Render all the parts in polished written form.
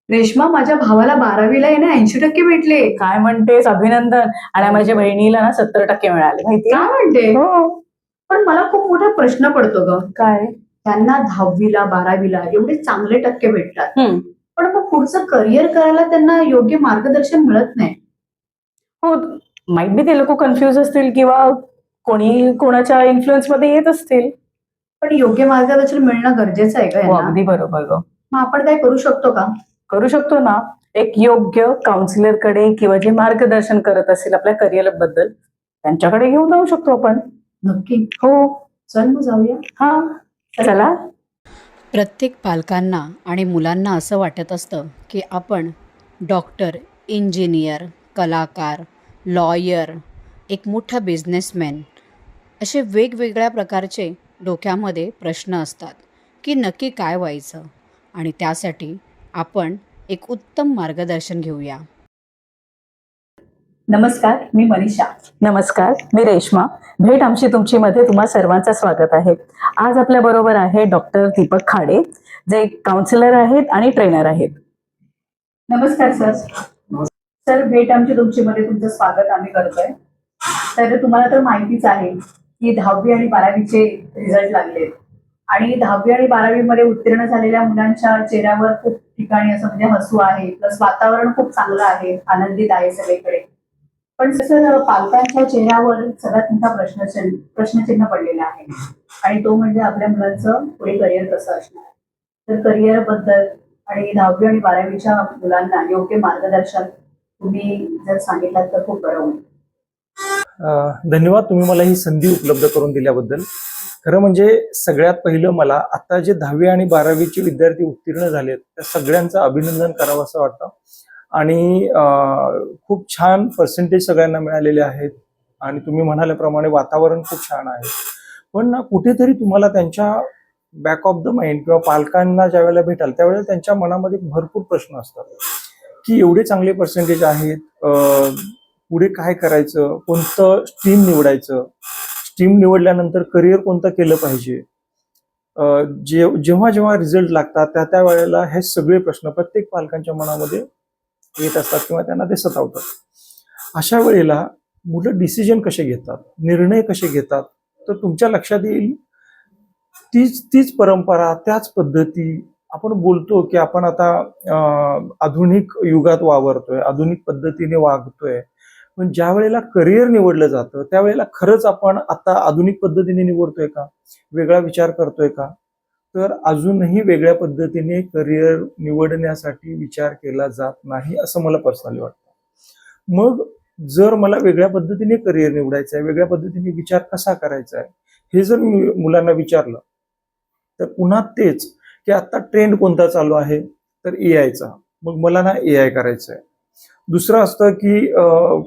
रेश्मा, माझ्या भावाला 12वीला आहे ना 80% भेटले. काय म्हणतेस? अभिनंदन. आणि माझ्या बहिणीला ना 70% मिळाले माहिती. काय म्हणते? हो. पण मला खूप मोठा प्रश्न पडतो ग. काय? त्यांना 10वीला 12वीला एवढे चांगले टक्के भेटतात, हम्म. पण मग पुढचं करिअर करायला त्यांना योग्य मार्गदर्शन मिळत नाही. हो, माहित बी ते लोक कन्फ्युज असतील किंवा कोणी कोणाच्या इन्फ्लुएन्स मध्ये येत असतील. पण योग्य मार्गदर्शन मिळणं गरजेचं आहे का हो, यांना? अगदी बरोबर ग. मग आपण काय करू शकतो का? करू शकतो ना. एक योग्य काउन्सिलर कडे किंवा जे मार्गदर्शन करत असेल आपल्या करिअर बद्दल त्यांच्याकडे घेऊन जाऊ शकतो आपण. नक्की. हो. चल मग जाऊया. हा, चला. प्रत्येक पालकांना आणि मुलांना असं वाटत असतं की आपण डॉक्टर, इंजिनियर, कलाकार, लॉयर, एक मोठा बिझनेसमॅन असे वेगवेगळ्या प्रकारचे डोक्यामध्ये प्रश्न असतात की नक्की काय व्हायचं. आणि त्यासाठी आपण एक उत्तम मार्गदर्शन घेऊया. नमस्कार, मी मनीषा. नमस्कार, मी रेश्मा. भेट आमची तुमची मध्ये तुम्हा सर्वांचं स्वागत आहे. आज आपल्या बरोबर आहे डॉक्टर दीपक खाडे, जे काउन्सिलर आहेत आणि ट्रेनर आहेत. नमस्कार सर. सर, भेट आमची तुमची मध्ये तुमचं स्वागत आम्ही करतोय. तर तुम्हाला तर माहितीच आहे की 10वी आणि 12वीचे रिझल्ट लागले आणि 10वी आणि 12वी मध्ये उत्तीर्ण झालेल्या मुलांच्या चेहऱ्यावर खूप ठिकाणी असं म्हणजे हसू आहे, प्लस वातावरण खूप चांगलं आहे, आनंदित आहे सगळीकडे. पण सर, पालकांच्या चेहऱ्यावर सगळ्यात मोठा प्रश्नचिन्ह पडलेला आहे आणि तो म्हणजे आपल्या मुलांचं पुढे करिअर कसं असणार. तर करिअर बद्दल आणि 10वी आणि 12वीच्या मुलांना योग्य मार्गदर्शन तुम्ही जर सांगितलं तर खूप बरं होईल. धन्यवाद तुम्ही मला ही संधी उपलब्ध करून दिल्याबद्दल. खरं म्हणजे सगळ्यात पहिलं मला आता जे 10वी आणि 12वीचे विद्यार्थी उत्तीर्ण झालेत त्या सगळ्यांचं अभिनंदन करावं असं वाटतं. आणि खूप छान पर्सेंटेज सगळ्यांना मिळालेले आहेत आणि तुम्ही म्हणाल्याप्रमाणे वातावरण खूप छान आहे. पण ना कुठेतरी तुम्हाला त्यांच्या बॅक ऑफ द माइंड किंवा पालकांना ज्या वेळेला भेटाल त्यावेळेला त्यांच्या मनामध्ये भरपूर प्रश्न असतात की एवढे चांगले पर्सेंटेज आहेत, पुढे काय करायचं, कोणतं स्ट्रीम निवडायचं, स्ट्रीम निवडल्यानंतर करिअर कोणतं केलं पाहिजे. जेव्हा जेव्हा रिझल्ट लागतात त्या वेळेला हे सगळे प्रश्न प्रत्येक पालकांच्या मनामध्ये येत असतात किंवा त्यांना ते सतावतात. अशा वेळेला मुलं डिसिजन कसे घेतात, निर्णय कसे घेतात, तर तुमच्या लक्षात येईल तीच परंपरा, त्याच पद्धती. आपण बोलतो की आपण आता आधुनिक युगात वावरतोय, आधुनिक पद्धतीने वागतोय, पण ज्या वेळेला करिअर निवडलं जातं त्यावेळेला खरंच आपण आता आधुनिक पद्धतीने निवडतोय का, वेगळा विचार करतोय का, तर अजूनही वेगळ्या पद्धतीने करिअर निवडण्यासाठी विचार केला जात नाही असं मला पर्सनली वाटतं. मग जर मला वेगळ्या पद्धतीने करिअर निवडायचं आहे, वेगळ्या पद्धतीने विचार कसा करायचा आहे हे जर मी मुलांना विचारलं तर पुन्हा तेच की आता ट्रेंड कोणता चालू आहे, तर एआयचा. मग मला ना एआय करायचं आहे. दुसरं असतं की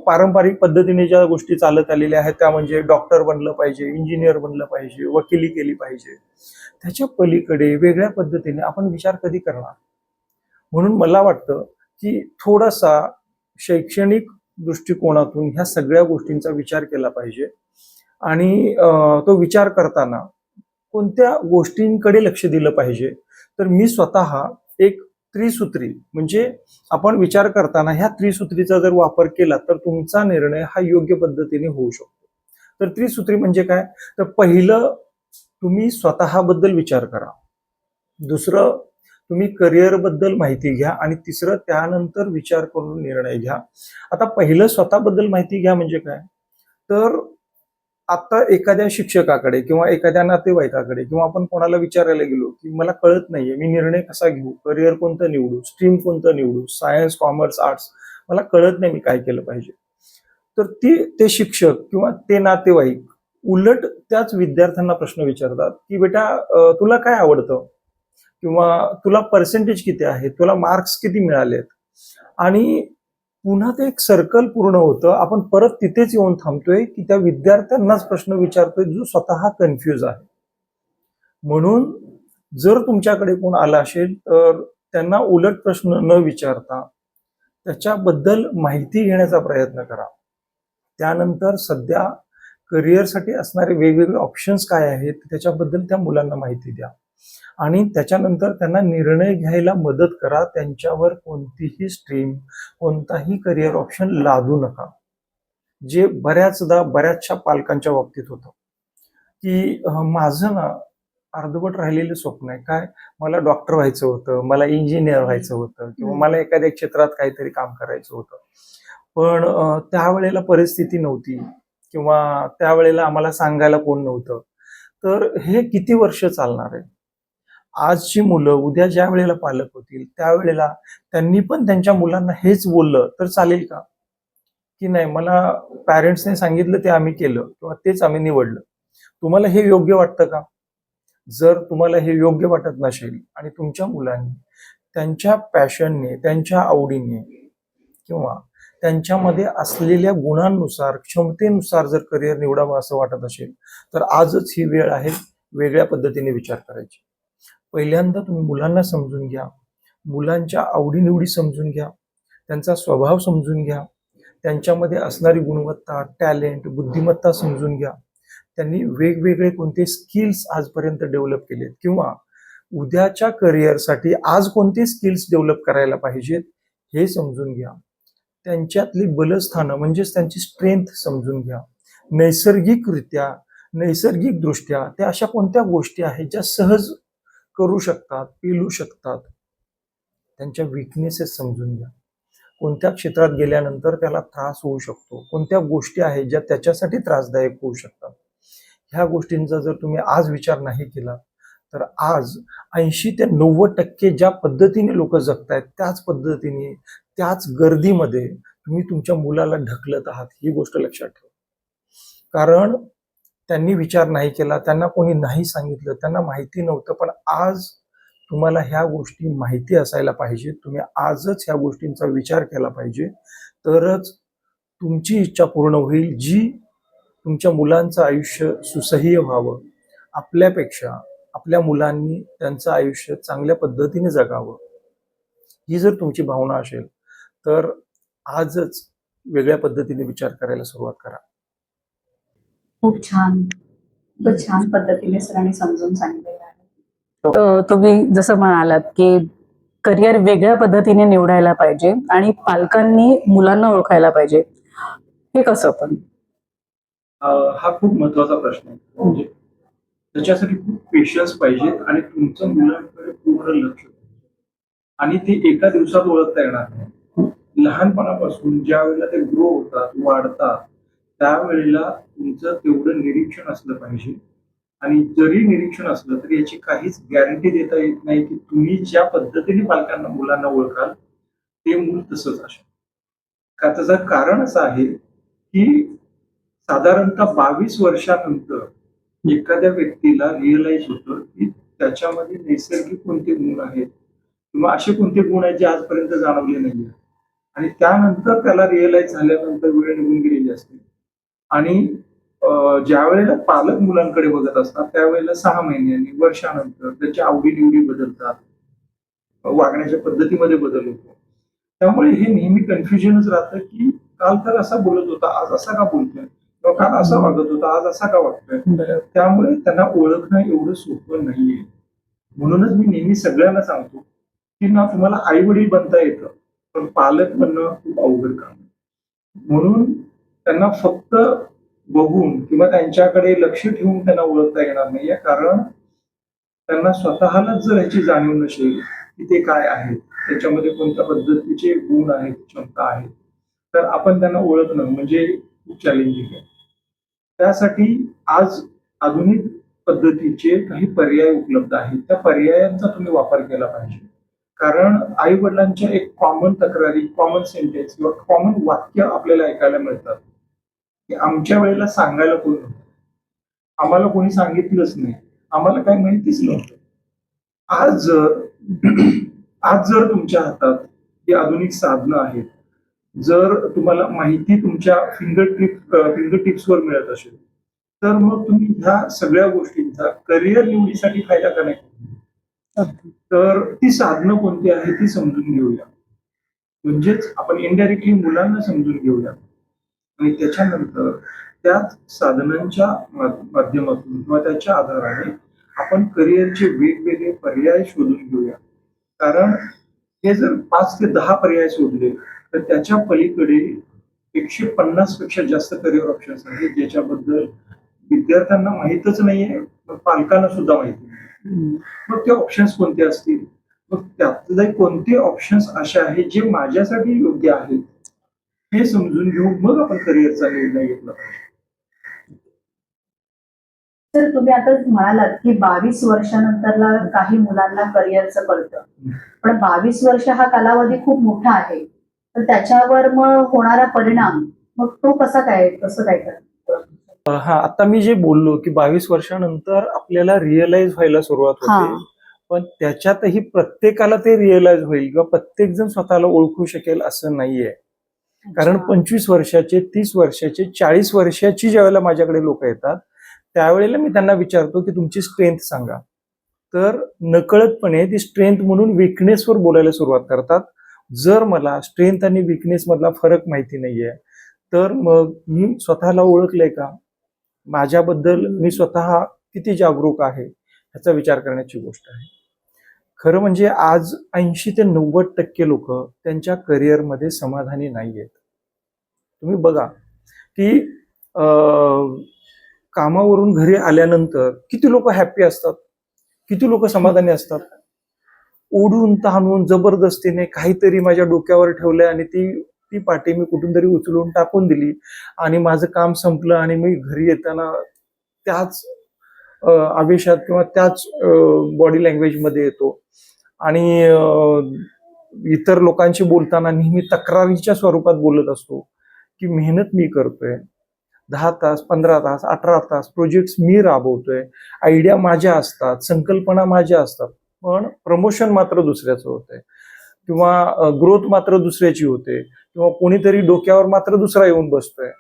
पारंपरिक पद्धतीने ज्या गोष्टी चालत आलेल्या आहेत त्या म्हणजे डॉक्टर बनलं पाहिजे, इंजिनियर बनलं पाहिजे, वकिली केली पाहिजे. त्याच्या पलीकडे वेगळ्या पद्धतीने आपण विचार कधी करणार. म्हणून मला वाटतं की थोडासा शैक्षणिक दृष्टिकोनातून ह्या सगळ्या गोष्टींचा विचार केला पाहिजे. आणि तो विचार करताना कोणत्या गोष्टींकडे लक्ष दिलं पाहिजे, तर मी स्वतः एक त्रिसूत्री म्हणजे आपण विचार करताना ह्या त्रिसूत्रीचा जर वापर केला तर तुमचा निर्णय हा योग्य पद्धतीने होऊ शकतो. तर त्रिसूत्री म्हणजे काय, तर पहिलं तुम्ही स्वतःबद्दल विचार करा, दुसरं तुम्ही करिअर बद्दल माहिती घ्या आणि तिसरं त्यानंतर विचार करून निर्णय घ्या. आता पहिलं स्वतःबद्दल माहिती घ्या म्हणजे काय, तर आता एखाद्या शिक्षकाकडे किंवा एखाद्या नातेवाईकाकडे किंवा आपण कोणाला विचारायला गेलो की मला कळत नाहीये, मी निर्णय कसा घेऊ, करिअर कोणतं निवडू, स्ट्रीम कोणतं निवडू, सायन्स, कॉमर्स, आर्ट्स, मला कळत नाही मी काय केलं पाहिजे. तर ते शिक्षक किंवा ते नातेवाईक उलट त्याच विद्यार्थ्यांना प्रश्न विचारतात की बेटा तुला काय आवडतं, किंवा तुला पर्सेंटेज किती आहे, तुला मार्क्स किती मिळालेत. आणि पुन्हा ते एक सर्कल पूर्ण होतं. आपण परत तिथेच येऊन थांबतोय की त्या विद्यार्थ्यांनाच प्रश्न विचारतोय जो स्वतः कन्फ्यूज आहे. म्हणून जर तुमच्याकडे कोण आला असेल तर त्यांना उलट प्रश्न न विचारता त्याच्याबद्दल माहिती घेण्याचा प्रयत्न करा. त्यानंतर सध्या करिअरसाठी असणारे वेगवेगळे ऑप्शन्स काय आहेत त्याच्याबद्दल त्या मुलांना माहिती द्या. आणि त्याच्यानंतर त्यांना निर्णय घ्यायला मदत करा. त्यांच्यावर कोणतीही स्ट्रीम, कोणताही करिअर ऑप्शन लादू नका. जे बऱ्याचशा पालकांच्या बाबतीत होतं की माझं ना अर्धवट राहिलेलं स्वप्न आहे. काय, मला डॉक्टर व्हायचं होतं, मला इंजिनियर व्हायचं होतं, किंवा मला एखाद्या क्षेत्रात काहीतरी काम करायचं होतं. पण त्यावेळेला परिस्थिती नव्हती, किंवा त्यावेळेला आम्हाला सांगायला कोण नव्हतं. तर हे किती वर्ष चालणार आहे? आजची मुलं उद्या ज्या वेळेला पालक होतील त्यावेळेला त्यांनी पण त्यांच्या मुलांना हेच बोललं तर चालेल का? की नाही, मला पॅरेंट्सने सांगितलं ते आम्ही केलं, किंवा तेच आम्ही निवडलं. तुम्हाला हे योग्य वाटतं का? जर तुम्हाला हे योग्य वाटत नसेल आणि तुमच्या मुलांनी त्यांच्या पॅशनने, त्यांच्या आवडीने, किंवा त्यांच्यामध्ये असलेल्या गुणांनुसार, क्षमतेनुसार जर करिअर निवडावं असं वाटत असेल, तर आजच ही वेळ आहे वेगळ्या पद्धतीने विचार करायची. पहिल्यांदा तुम्ही मुलांना समजून घ्या, मुलांच्या आवडीनिवडी समजून घ्या, त्यांचा स्वभाव समजून घ्या, त्यांच्यामध्ये असणारी गुणवत्ता, टॅलेंट, बुद्धिमत्ता समजून घ्या. त्यांनी वेगवेगळे कोणते स्किल्स आजपर्यंत डेव्हलप केलेत, किंवा उद्याच्या करिअरसाठी आज कोणते स्किल्स डेव्हलप करायला पाहिजेत हे समजून घ्या. त्यांच्यातली बलस्थानं म्हणजेच त्यांची स्ट्रेंथ समजून घ्या. नैसर्गिकरित्या, नैसर्गिक दृष्ट्या त्या अशा कोणत्या गोष्टी आहेत ज्या सहज करू शकतात, पेलू शकतात. त्यांच्या विकनेसेस समजून घ्या. कोणत्या क्षेत्रात गेल्यानंतर त्याला त्रास होऊ शकतो, कोणत्या गोष्टी आहेत ज्या त्याच्यासाठी त्रासदायक होऊ शकतात. ह्या गोष्टींचा जर तुम्ही आज विचार नाही केला तर आज 80 ते 90% ज्या पद्धतीने लोक जगतायत त्याच पद्धतीने, त्याच गर्दीमध्ये तुम्ही तुमच्या मुलाला ढकलत आहात, ही गोष्ट लक्षात ठेवा. कारण त्यांनी विचार नाही केला, त्यांना कोणी नाही सांगितलं, त्यांना माहिती नव्हतं. पण आज तुम्हाला ह्या गोष्टी माहिती असायला पाहिजे. तुम्ही आजच ह्या गोष्टींचा विचार केला पाहिजे, तरच तुमची इच्छा पूर्ण होईल, जी तुमच्या मुलांचं आयुष्य सुसह्य व्हावं. आपल्यापेक्षा आपल्या मुलांनी त्यांचं आयुष्य चांगल्या पद्धतीने जगावं, ही जर तुमची भावना असेल तर आजच वेगळ्या पद्धतीने विचार करायला सुरुवात करा. खूप छान, खूप छान पद्धतीने सरांनी समजून सांगितलेलं आहे. तुम्ही जसं म्हणालात की करिअर वेगळ्या पद्धतीने निवडायला पाहिजे आणि पालकांनी मुलांना ओळखायला पाहिजे, हे कसं पण? हा खूप महत्वाचा प्रश्न आहे. म्हणजे त्याच्यासाठी खूप पेशन्स पाहिजे आणि तुमचं मुलांकडे पूर्ण लक्ष पाहिजे. आणि ते एका दिवसात ओळखता येणार नाही. लहानपणापासून ज्या वेळेला ते ग्रो होतात, वाढतात, त्यावेळेला तुमचं तेवढं निरीक्षण असलं पाहिजे. आणि जरी निरीक्षण असलं तरी याची काहीच गॅरंटी देता येत नाही की तुम्ही ज्या पद्धतीने पालकांना, मुलांना ओळखाल ते मूल तसंच असेल. का, त्याचं कारण असं आहे की साधारणतः 22 वर्षानंतर एखाद्या व्यक्तीला रिअलाइज होतं की त्याच्यामध्ये नैसर्गिक कोणते गुण आहेत, किंवा असे कोणते गुण आहेत जे आजपर्यंत जाणवले नाहीये. आणि त्यानंतर त्याला रिअलाइज झाल्यानंतर वेळ निघून गेलेली असते. आणि ज्या वेळेला पालक मुलांकडे बघत असतात त्यावेळेला 6 महिन्यांनी, वर्षानंतर त्याच्या आवडीनिवडी बदलतात, वागण्याच्या पद्धतीमध्ये बदल होतो. त्यामुळे हे नेहमी कन्फ्युजनच राहतं की काल तर असा बोलत होता, आज असा का बोलतोय, किंवा काल असा वागत होता, आज असा का वागतोय. त्यामुळे त्यांना ओळखणं एवढं सोपं नाहीये. म्हणूनच मी नेहमी सगळ्यांना सांगतो की ना, तुम्हाला आई वडील बनता येतं, पण पालक बनणं खूप अवघड काम आहे. म्हणून त्यांना फक्त बघून किंवा त्यांच्याकडे लक्ष ठेवून त्यांना ओळखता येणार नाहीये. कारण त्यांना स्वतःलाच जर ह्याची जाणीव नसेल की ते काय आहे, त्याच्यामध्ये कोणत्या पद्धतीचे गुण आहेत, क्षमता आहेत, तर आपण त्यांना ओळखणं म्हणजे खूप चॅलेंजिंग आहे. त्यासाठी आज आधुनिक पद्धतीचे काही पर्याय उपलब्ध आहेत. त्या पर्यायांचा तुम्ही वापर केला पाहिजे. कारण आई वडिलांच्या एक कॉमन तक्रारी, कॉमन सेंटेन्स किंवा कॉमन वाक्य आपल्याला ऐकायला मिळतात की आमच्या वेळेला सांगायला कोण नव्हतं, आम्हाला कोणी सांगितलंच नाही, आम्हाला काही माहितीच नव्हतं. आज जर तुमच्या हातात ही आधुनिक साधनं आहेत, जर तुम्हाला माहिती तुमच्या फिंगर टिप्सवर मिळत असेल, तर मग तुम्ही ह्या सगळ्या गोष्टींचा करिअर निवडीसाठी फायदा का नाही? तर ती साधनं कोणती आहे ती समजून घेऊया. म्हणजेच आपण इनडायरेक्टली मुलांना समजून घेऊया आणि त्याच्यानंतर त्याच साधनांच्या माध्यमातून किंवा त्याच्या आधाराने आपण करिअरचे वेगवेगळे पर्याय शोधून घेऊया. कारण हे जर 5 ते 10 पर्याय शोधले तर त्याच्या पलीकडे 150 पेक्षा जास्त करिअर ऑप्शन्स आहेत ज्याच्याबद्दल विद्यार्थ्यांना माहीतच नाहीये, मग पालकांना सुद्धा माहिती नाही. मग ते ऑप्शन्स कोणते असतील, मग त्यातले कोणते ऑप्शन्स असे आहेत जे माझ्यासाठी योग्य आहेत हे समजून घेऊन मग आपण करिअरचा निर्णय घेतला पाहिजे. सर तुम्ही आता म्हणालात की 22 वर्षानंतरला काही मुलांना करिअरचं कळतं, पण 22 वर्ष हा कालावधी खूप मोठा आहे, तर त्याच्यावर मग होणारा परिणाम मग तो कसं काय करतो? हा, आता मी जे बोललो की 22 वर्षानंतर आपल्याला रिअलाइज व्हायला सुरुवात होते, हा. पण त्याच्यातही प्रत्येकाला ते रिअलाइज होईल किंवा प्रत्येक जण स्वतःला ओळखू शकेल असं नाहीये. कारण 25 वर्षाचे, 30 वर्षाचे, 40 वर्षाची ज्यावेळेला माझ्याकडे लोक येतात त्यावेळेला मी त्यांना विचारतो की तुमची स्ट्रेंथ सांगा. तर नकळतपणे ती स्ट्रेंथ म्हणून विकनेसवर बोलायला सुरुवात करतात. जर मला स्ट्रेंथ आणि विकनेस मधला फरक माहिती नाहीये तर मग मी स्वतःला ओळखलंय का, माझ्याबद्दल मी स्वतः किती जागरूक आहे ह्याचा विचार करण्याची गोष्ट आहे. खरं म्हणजे आज 80 ते 90% लोक त्यांच्या करिअरमध्ये समाधानी नाहीयेत. तुम्ही बघा की कामावरून घरी आल्यानंतर किती लोक हॅप्पी असतात, किती लोक समाधानी असतात. ओढून ताणून जबरदस्तीने काहीतरी माझ्या डोक्यावर ठेवलंय आणि ती पाटी मी कुठून तरी उचलून टाकून दिली आणि माझं काम संपलं आणि मी घरी येताना त्याच आवेशात किंवा त्याच बॉडी लँग्वेज मध्ये येतो आणि इतर लोकांशी बोलताना नेहमी तक्रारीच्या स्वरूपात बोलत असतो की मेहनत मी करतोय, 10 तास, 15 तास, 18 तास प्रोजेक्ट्स मी राबवतोय, आयडिया माझ्या असतात, संकल्पना माझ्या असतात, पण प्रमोशन मात्र दुसऱ्याचं होतंय किंवा ग्रोथ मात्र दुसऱ्याची होते किंवा कोणीतरी डोक्यावर मात्र दुसरा येऊन बसतोय.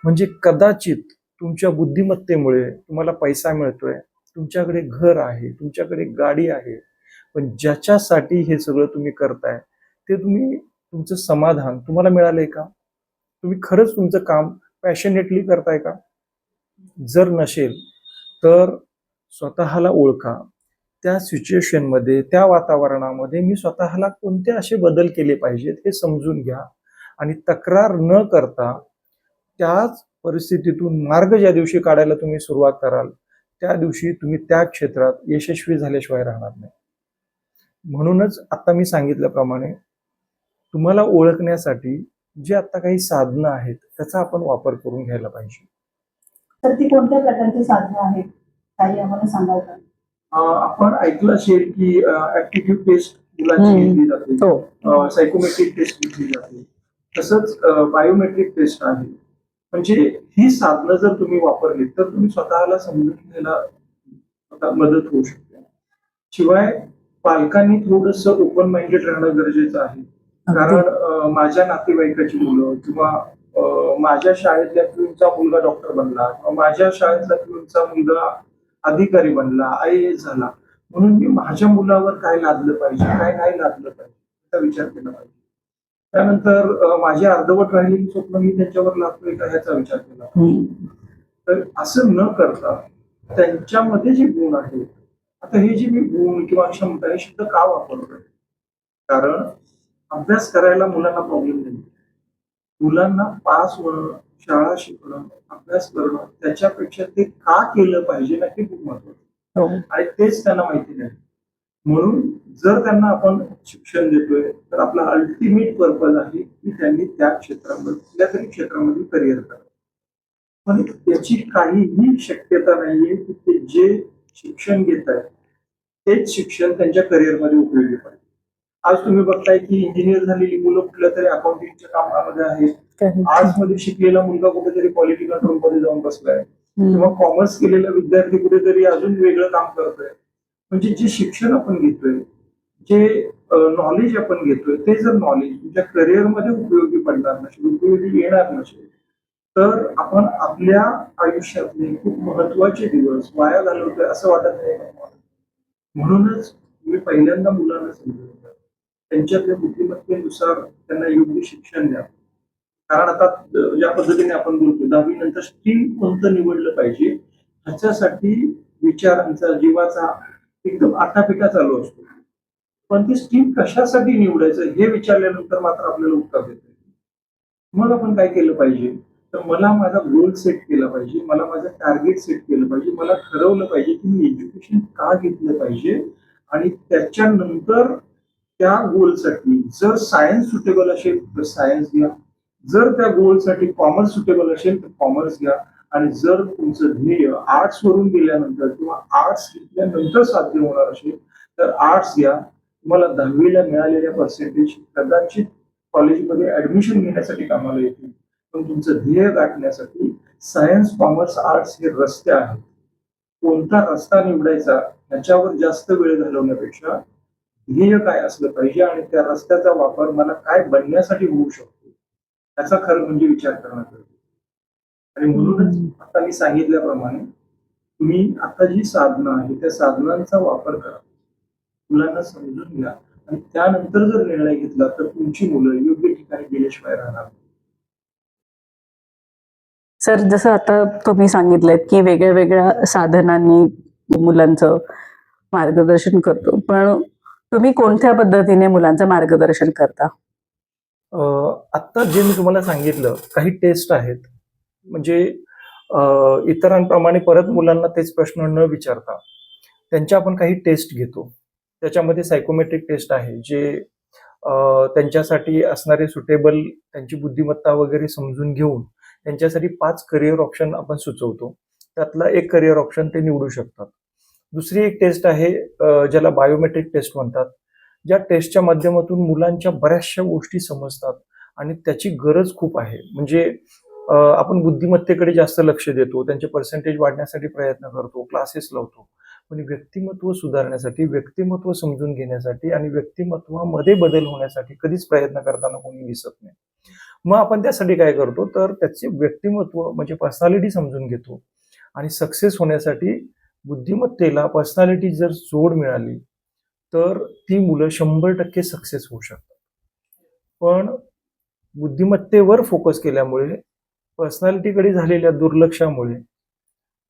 म्हणजे कदाचित तुमच्या बुद्धिमत्तेमुळे तुम्हाला पैसा मिळतोय, तुमच्याकडे घर आहे, तुमच्याकडे गाडी आहे, पण ज्याच्यासाठी हे सगळं तुम्ही करताय ते तुमचं समाधान तुम्हाला मिळालंय का? तुम्ही खरंच तुमचं काम पॅशनेटली करताय का? जर नसेल तर स्वतःला ओळखा. त्या सिच्युएशनमध्ये, त्या वातावरणामध्ये मी स्वतःला कोणते असे बदल केले पाहिजेत हे समजून घ्या आणि तक्रार न करता त्याच परिस्थितीतून मार्ग ज्या दिवशी काढायला तुम्ही सुरुवात कराल त्या दिवशी तुम्ही त्या क्षेत्रात यशस्वी झाल्याशिवाय राहणार नाही. म्हणूनच आता मी सांगितल्याप्रमाणे तुम्हाला ओळखण्यासाठी जे आता काही साधनं आहेत त्याचा आपण वापर करून घ्यायला पाहिजे. तर ती कोणत्या प्रकारची साधनं आहेत काही आम्हाला सांगाल का? आपण ऐकलं असेल की ऍप्टिट्यूड टेस्ट मुलांची घेतली जाते, सायकोमेट्रिक टेस्ट घेतली जाते, तसंच बायोमेट्रिक टेस्ट आहे. म्हणजे ही साधनं जर तुम्ही वापरली तर तुम्ही स्वतःला समजून घ्यायला मदत होऊ शकते. शिवाय पालकांनी थोडस ओपन माइंडेड राहणं गरजेचं आहे. कारण माझ्या नातेवाईकाची मुलं किंवा माझ्या शाळेतल्या पिऊनचा मुलगा डॉक्टर बनला किंवा माझ्या शाळेतल्या पिऊनचा मुलगा अधिकारी बनला, IAS झाला, म्हणून मी माझ्या मुलावर काय लादलं पाहिजे, काय नाही लादलं पाहिजे याचा विचार केला पाहिजे. त्यानंतर माझी अर्धवट राहिलेली स्वप्न मी त्यांच्यावर लादतोय का ह्याचा विचार केला पाहिजे. तर असं न करता त्यांच्यामध्ये जे गुण आहेत, आता हे जे मी गुण किंवा क्षमता हे शब्द का वापरतोय, कारण अभ्यास करायला मुलांना प्रॉब्लेम नाही. मुलांना पास होणं, शाळा शिकणं, अभ्यास करणं त्याच्यापेक्षा ते का केलं पाहिजे ना हे खूप महत्वाचं आणि तेच त्यांना माहिती नाही. म्हणून जर त्यांना आपण शिक्षण देतोय तर आपला अल्टिमेट पर्पज आहे की त्यांनी त्या क्षेत्रामध्ये कुठल्या तरी क्षेत्रामध्ये करिअर करावं. पण त्याची काहीही शक्यता नाहीये की ते जे शिक्षण घेत आहेत तेच शिक्षण त्यांच्या करिअरमध्ये उपयोगी पडेल. आज तुम्ही बघताय की इंजिनियर झालेली मुलं कुठल्या तरी अकाउंटिंगच्या कामामध्ये आहेत, आर्ट्स मध्ये शिकलेला मुलगा कुठेतरी क्वालिटी कंट्रोल मध्ये जाऊन बसलाय किंवा कॉमर्स केलेला विद्यार्थी कुठेतरी अजून वेगळं काम करतोय. म्हणजे जे शिक्षण आपण घेतोय, जे नॉलेज आपण घेतोय ते जर नॉलेज तुमच्या करिअरमध्ये उपयोगी पडणार नसेल, उपयोगी येणार नसेल तर आपण आपल्या आयुष्यातले खूप महत्वाचे दिवस वाया घालवतोय असं वाटत नाही. म्हणूनच मी पहिल्यांदा मुलांना समजून त्यांच्यातल्या बुद्धिमत्तेनुसार त्यांना योग्य शिक्षण द्या. कारण आता ज्या पद्धतीने आपण बोलतो 10वी नंतर स्ट्रीम कोणतं निवडलं पाहिजे ह्याच्यासाठी विचारांचा, जीवाचा एकदम आटापिटा चालू असतो. पण ती स्ट्रीम कशासाठी निवडायचं हे विचारल्यानंतर मात्र आपल्याला उत्तर देत नाही. मग आपण काय केलं पाहिजे, तर मला माझा गोल सेट केला पाहिजे, मला माझं टार्गेट सेट केलं पाहिजे, मला ठरवलं पाहिजे की मी एज्युकेशन का घेतलं पाहिजे आणि त्याच्यानंतर त्या गोलसाठी जर सायन्स सुटेबल असेल तर सायन्स घ्या, जर त्या गोलसाठी कॉमर्स सुटेबल असेल तर कॉमर्स घ्या आणि जर तुमचं ध्येय आर्ट्स वरून गेल्यानंतर किंवा आर्ट्स घेतल्यानंतर साध्य होणार असेल तर आर्ट्स घ्या. तुम्हाला 10वीला मिळालेल्या पर्सेंटेज कदाचित कॉलेजमध्ये ऍडमिशन घेण्यासाठी कामाला येतील, पण तुमचं ध्येय गाठण्यासाठी सायन्स, कॉमर्स, आर्ट्स हे रस्ते आहेत. कोणता रस्ता निवडायचा याच्यावर जास्त वेळ घालवण्यापेक्षा ध्येय काय असलं पाहिजे आणि त्या रस्त्याचा वापर मला काय बनण्यासाठी होऊ शकतो याचा खरं म्हणजे विचार करणं गरजेचं आहे. आणि म्हणूनच आता मी सांगितल्याप्रमाणे तुम्ही आता जी साधनं आहे त्या साधनांचा वापर करा, मुलांना समजून घ्या आणि त्यानंतर जर निर्णय घेतला तर तुमची मुलं योग्य ठिकाणी गेल्याशिवाय राहणार नाही. सर, जसं आता तुम्ही सांगितलं की वेगळ्या वेगळ्या साधनांनी मुलांचं मार्गदर्शन करतो, पण तुम्ही कोणत्या पद्धतीने मुलांचं मार्गदर्शन करता? आत्ता जे मी तुम्हाला सांगितलं काही टेस्ट आहेत, म्हणजे इतरांप्रमाणे परत मुलांना तेच प्रश्न न विचारता त्यांच्या आपण काही टेस्ट घेतो. त्याच्यामध्ये सायकोमेट्रिक टेस्ट आहे जे त्यांच्यासाठी असणारे सुटेबल त्यांची बुद्धिमत्ता वगैरे समजून घेऊन त्यांच्यासाठी 5 करिअर ऑप्शन आपण सुचवतो. त्यातला एक करिअर ऑप्शन ते निवडू शकतात. दुसरी एक टेस्ट आहे ज्याला बायोमेट्रिक टेस्ट म्हणतात, ज्या टेस्टच्या माध्यमातून मुलांच्या बऱ्याचशा गोष्टी समजतात आणि त्याची गरज खूप आहे. म्हणजे आपण बुद्धिमत्तेकडे जास्त लक्ष देतो, त्यांचे पर्सेंटेज वाढण्यासाठी प्रयत्न करतो, क्लासेस लावतो, पण व्यक्तिमत्व सुधारण्यासाठी, व्यक्तिमत्व समजून घेण्यासाठी आणि व्यक्तिमत्वामध्ये बदल होण्यासाठी कधीच प्रयत्न करताना कोणी दिसत नाही. मग आपण त्यासाठी काय करतो, तर त्याचे व्यक्तिमत्व म्हणजे पर्सनॅलिटी समजून घेतो आणि सक्सेस होण्यासाठी बुद्धिमत्तेला पर्सनॅलिटी जर जोड मिळाली तर ती मुलं 100% सक्सेस होऊ शकतात. पण बुद्धिमत्तेवर फोकस केल्यामुळे, पर्सनॅलिटीकडे झालेल्या दुर्लक्षामुळे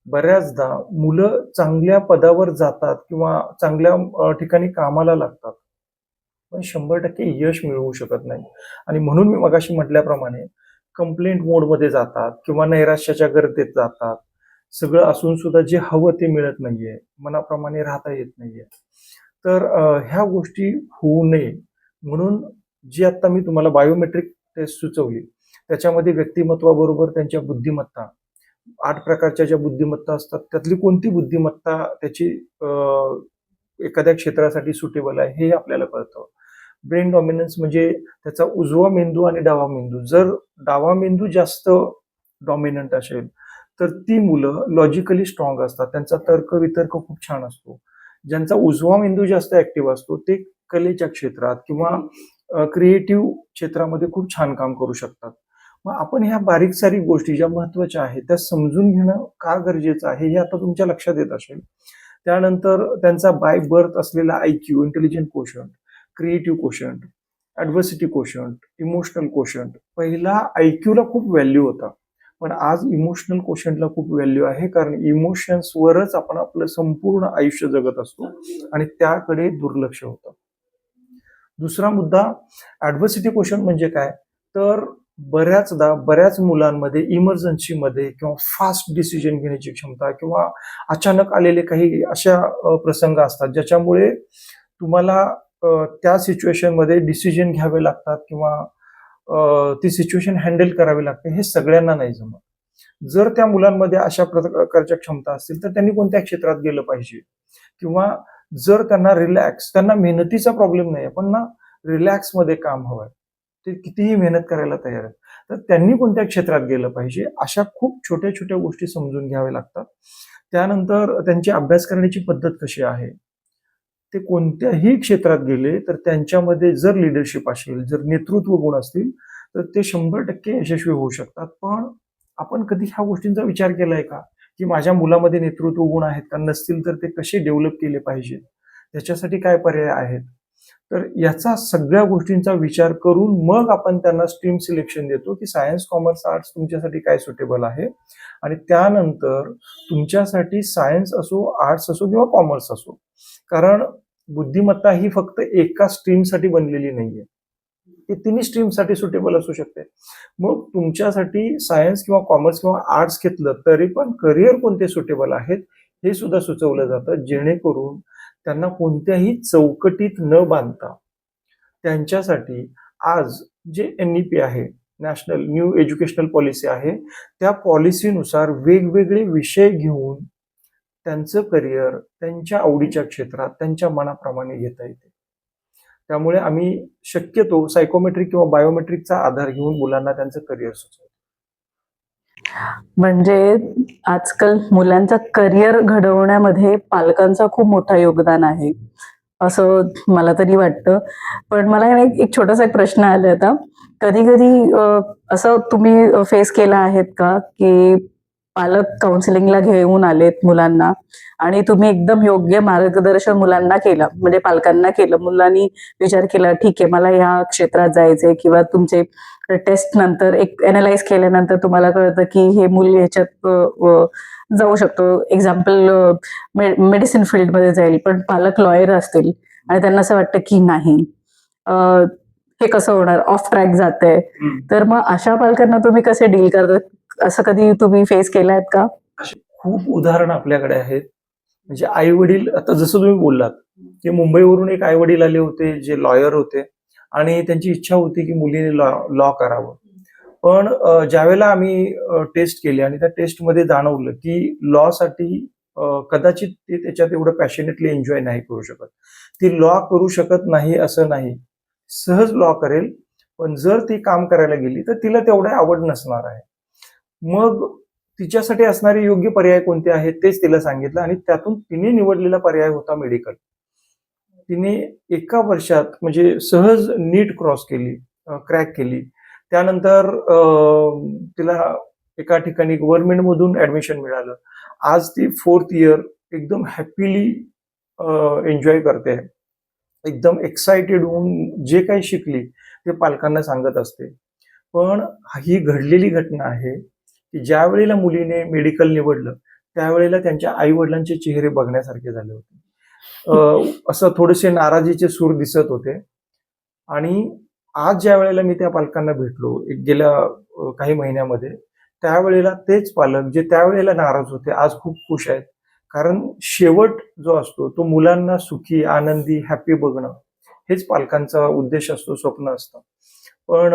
बऱ्याचदा मुलं चांगल्या पदावर जातात किंवा चांगल्या ठिकाणी कामाला लागतात, पण 100% यश मिळवू शकत नाही. आणि म्हणून मी मगाशी म्हटल्याप्रमाणे कंप्लेंट मोडमध्ये जातात किंवा नैराश्याच्या गर्तेत जातात. सगळं असून सुद्धा जे हवं ते मिळत नाहीये, मनाप्रमाणे राहता येत नाहीये. तर ह्या गोष्टी होऊ नये म्हणून जी आता मी तुम्हाला बायोमेट्रिक टेस्ट सुचवली, त्याच्यामध्ये व्यक्तिमत्वाबरोबर त्यांच्या बुद्धिमत्ता, 8 प्रकारच्या ज्या बुद्धिमत्ता असतात त्यातली कोणती बुद्धिमत्ता त्याची एखाद्या क्षेत्रासाठी सुटेबल आहे हे आपल्याला कळतं. ब्रेन डॉमिनन्स म्हणजे त्याचा उजवा मेंदू आणि डावा मेंदू. जर डावा मेंदू जास्त डॉमिनंट असेल तर ती मुलं लॉजिकली स्ट्रॉंग असतात, त्यांचा तर्क-वितर्क खूप छान असतो. ज्यांचा उजवा मेंदू जास्त ऍक्टिव्ह असतो ते कलेच्या क्षेत्रात किंवा क्रिएटिव्ह क्षेत्रामध्ये खूप छान काम करू शकतात. मग आपण ह्या बारीक सारीक गोष्टी ज्या महत्वाच्या आहेत त्या समजून घेणं का गरजेचं आहे हे आता तुमच्या लक्षात येत असेल. त्यानंतर त्यांचा बाय बर्थ असलेला IQ, intelligent quotient, creative quotient, adversity quotient, emotional quotient. पहिला IQ ला खूप व्हॅल्यू होता, पण आज इमोशनल कोशंटला खूप व्हॅल्यू आहे, कारण इमोशन्सवरच आपण आपलं संपूर्ण आयुष्य जगत असतो आणि त्याकडे दुर्लक्ष होतं. दुसरा मुद्दा ऍडव्हर्सिटी कोशंट म्हणजे काय, तर बऱ्याचदा बऱ्याच मुलांमध्ये इमर्जन्सीमध्ये किंवा फास्ट डिसिजन घेण्याची क्षमता किंवा अचानक आलेले काही अशा प्रसंग असतात ज्याच्यामुळे तुम्हाला त्या सिच्युएशनमध्ये डिसिजन घ्यावे लागतात किंवा ती सिच्युएशन हँडल करावी लागते. हे सगळ्यांना नाही जमत. जर त्या मुलांमध्ये अशा प्रकारच्या क्षमता असतील तर त्यांनी कोणत्या क्षेत्रात गेलं पाहिजे, किंवा जर त्यांना रिलॅक्स, त्यांना मेहनतीचा प्रॉब्लेम नाही पण ना रिलॅक्स मध्ये काम हवंय, ते कितीही मेहनत करायला तयार आहेत, तर त्यांनी कोणत्या क्षेत्रात गेलं पाहिजे, अशा खूप छोट्या छोट्या गोष्टी समजून घ्याव्या लागतात. त्यानंतर त्यांची अभ्यास करण्याची पद्धत कशी आहे, ते कोणत्याही क्षेत्रात गेले तर त्यांच्यामध्ये जर लिडरशिप असेल, जर नेतृत्व गुण असतील तर ते 100% यशस्वी होऊ शकतात. पण आपण कधी ह्या गोष्टींचा विचार केलाय का, की माझ्या मुलामध्ये नेतृत्व गुण आहेत का, नसतील तर ते कसे डेव्हलप केले पाहिजेत, त्याच्यासाठी काय पर्याय आहेत. तर याचा सगळ्या गोष्टींचा विचार करून मग आपण त्यांना स्ट्रीम सिलेक्शन देतो की सायन्स, कॉमर्स, आर्ट्स तुमच्यासाठी काय सुटेबल आहे, आणि त्यानंतर तुमच्यासाठी सायन्स असो, आर्ट्स असो किंवा कॉमर्स असो, कारण बुद्धिमत्ता ही फक्त एका स्ट्रीमसाठी बनलेली नाहीये, ती तिन्ही स्ट्रीमसाठी सुटेबल असू शकते. मग तुमच्यासाठी सायन्स किंवा कॉमर्स किंवा आर्ट्स घेतलं तरी पण करिअर कोणते सुटेबल आहेत हे सुद्धा सुचवलं जातं, जेणेकरून त्यांना कोणत्याही चौकटीत न बांधता त्यांच्यासाठी आज जे NEP आहे, नॅशनल न्यू एज्युकेशनल पॉलिसी आहे, त्या पॉलिसीनुसार वेगवेगळे विषय घेऊन त्यांचं करिअर त्यांच्या आवडीच्या क्षेत्रात त्यांच्या मनाप्रमाणे घेता येते. त्यामुळे आम्ही शक्यतो सायकोमेट्रिक किंवा बायोमेट्रिकचा आधार घेऊन मुलांना त्यांचं करिअर सुचवतो. म्हणजे आजकाल मुलांचा करिअर घडवण्यामध्ये पालकांचा खूप मोठा योगदान आहे असं मला तरी वाटतं. पण मला एक छोटासा एक प्रश्न आला होता. कधी कधी असं तुम्ही फेस केलं आहेत का की पालक काउन्सिलिंगला घेऊन आलेत मुलांना आणि तुम्ही एकदम योग्य मार्गदर्शन मुलांना केलं, म्हणजे पालकांना केलं, मुलांनी विचार केला ठीक आहे मला ह्या क्षेत्रात जायचंय, किंवा तुमचे टेस्ट नंतर एक अनालाइज केल्यानंतर तुम्हाला कळतं की हे मूल ह्याच्यात जाऊ शकतो, एक्झाम्पल मेडिसिन फील्डमध्ये जाईल, पण पालक लॉयर असतील आणि त्यांना असं वाटतं की नाही हे कसं होणार, ऑफ ट्रॅक जातंय, तर मग अशा पालकांना तुम्ही कसे डील करतात? असं कधी तुम्ही फेस केलं आहेत का? खूप उदाहरण आपल्याकडे आहेत. म्हणजे आई वडील, आता जसं तुम्ही बोललात की मुंबईवरून एक आई वडील आले होते जे लॉयर होते आणि त्यांची इच्छा होती की मुलीने लॉ करावं. पण ज्यावेळेला आम्ही टेस्ट केली आणि त्या टेस्टमध्ये जाणवलं की लॉ साठी कदाचित ते त्याच्यात एवढं पॅशनेटली एन्जॉय नाही करू शकत. ती लॉ करू शकत नाही असं नाही, सहज लॉ करेल, पण जर ती काम करायला गेली तर तिला तेवढं आवड नसणार आहे. मग तिच्यासाठी असणारे योग्य पर्याय कोणते आहेत तेच तिला सांगितलं आणि त्यातून तिने निवडलेला पर्याय होता मेडिकल. तिने एका वर्षात म्हणजे सहज नीट क्रॉस केली, क्रॅक केली. त्यानंतर तिला एका ठिकाणी गव्हर्नमेंट मधून ऍडमिशन मिळालं. आज ती 4th इयर एकदम हॅपीली एन्जॉय करते, एकदम एक्साइटेड होऊन जे काही शिकली ते पालकांना सांगत असते. पण ही घडलेली घटना आहे की ज्या वेळेला मुलीने मेडिकल निवडलं त्यावेळेला त्यांच्या आई वडिलांचे चेहरे बघण्यासारखे झाले होते. असं थोडेसे नाराजीचे सूर दिसत होते. आणि आज ज्या वेळेला मी त्या पालकांना भेटलो गेल्या काही महिन्यामध्ये, त्यावेळेला तेच पालक जे त्यावेळेला नाराज होते आज खूप खुश आहेत. कारण शेवट जो असतो तो मुलांना सुखी, आनंदी, हॅपी बघणं हेच पालकांचा उद्देश असतो, स्वप्न असतं. पण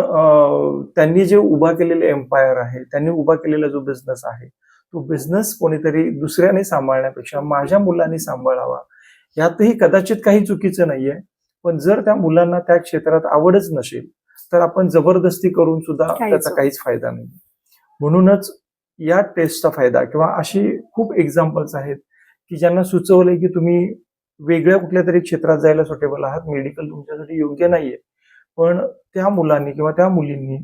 त्यांनी जे उभा केलेले एम्पायर आहे, त्यांनी उभा केलेला जो बिझनेस आहे, तो बिझनेस कोणीतरी दुसऱ्याने सांभाळण्यापेक्षा माझ्या मुलांनी सांभाळावा, यातही कदाचित काही चुकीचं नाहीये. पण जर त्या मुलांना त्या क्षेत्रात आवडच नसेल तर आपण जबरदस्ती करून सुद्धा त्याचा काहीच फायदा नाही. म्हणूनच या टेस्टचा फायदा किंवा अशी खूप एक्झाम्पल्स आहेत की ज्यांना सुचवलंय की तुम्ही वेगळ्या कुठल्या तरी क्षेत्रात जायला सुटेबल आहात, मेडिकल तुमच्यासाठी योग्य नाहीये, पण त्या मुलांनी किंवा त्या मुलींनी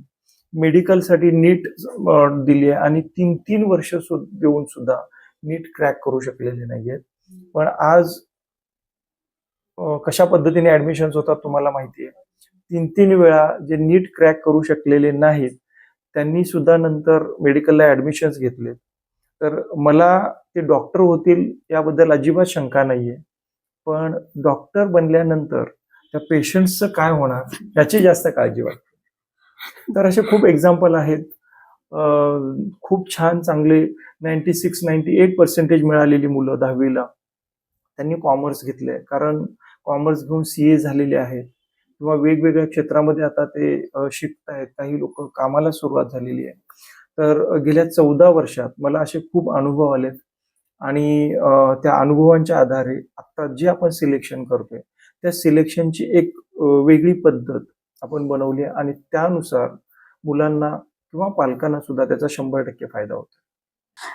मेडिकलसाठी नीट दिली आहे आणि 3-3 वर्ष देऊन सुद्धा नीट क्रॅक करू शकलेले नाहीयेत. पण आज कशा पद्धतीने ऍडमिशन्स होतात तुम्हाला माहिती आहे. 3-3 वेळा जे नीट क्रॅक करू शकलेले नाहीत त्यांनी सुद्धा नंतर मेडिकलला ऍडमिशन्स घेतले. तर मला ते डॉक्टर होतील याबद्दल अजिबात शंका नाहीये, पण डॉक्टर बनल्यानंतर त्या पेशंट्सचं काय होणार याची जास्त काळजी वाटते. तर असे खूप एक्झाम्पल आहेत. खूप छान चांगले 96-98% मिळालेली मुलं 10वीला त्यांनी कॉमर्स घेतले, कारण कॉमर्स घेऊन CA झालेले आहेत किंवा वेगवेगळ्या क्षेत्रामध्ये आता ते शिकतायत. काही लोक कामाला सुरुवात झालेली आहे. तर गेल्या 14 वर्षात मला असे खूप अनुभव आलेत आणि त्या अनुभवांच्या आधारे आता जे आपण सिलेक्शन करतोय त्या सिलेक्शनची एक वेगळी पद्धत आपण बनवली आहे आणि त्यानुसार मुलांना किंवा पालकांना सुद्धा त्याचा 100% फायदा होतो.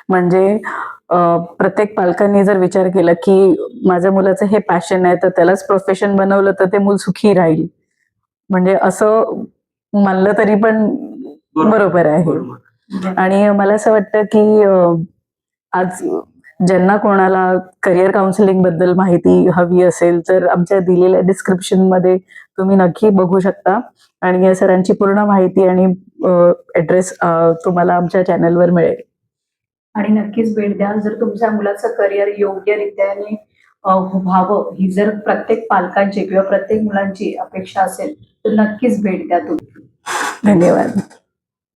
म्हणजे प्रत्येक पालकांनी जर विचार केला की माझ्या मुलाचं हे पॅशन आहे तर त्यालाच प्रोफेशन बनवलं तर ते मूल सुखी राहील, म्हणजे असं मानलं तरी पण बरोबर आहे. आणि मला असं वाटतं की आज ज्यांना कोणाला करिअर काउन्सिलिंग बद्दल माहिती हवी असेल तर आमच्या दिलेल्या डिस्क्रिप्शन मध्ये तुम्ही नक्की बघू शकता आणि या सरांची पूर्ण माहिती आणि ऍड्रेस तुम्हाला आमच्या चॅनलवर मिळेल. आणि नक्कीच भेट द्या. जर तुमच्या मुलाचं करिअर योग्यरित्याने व्हावं ही जर प्रत्येक पालकांची किंवा प्रत्येक मुलांची अपेक्षा असेल तर नक्कीच भेट द्या तुम्ही. धन्यवाद.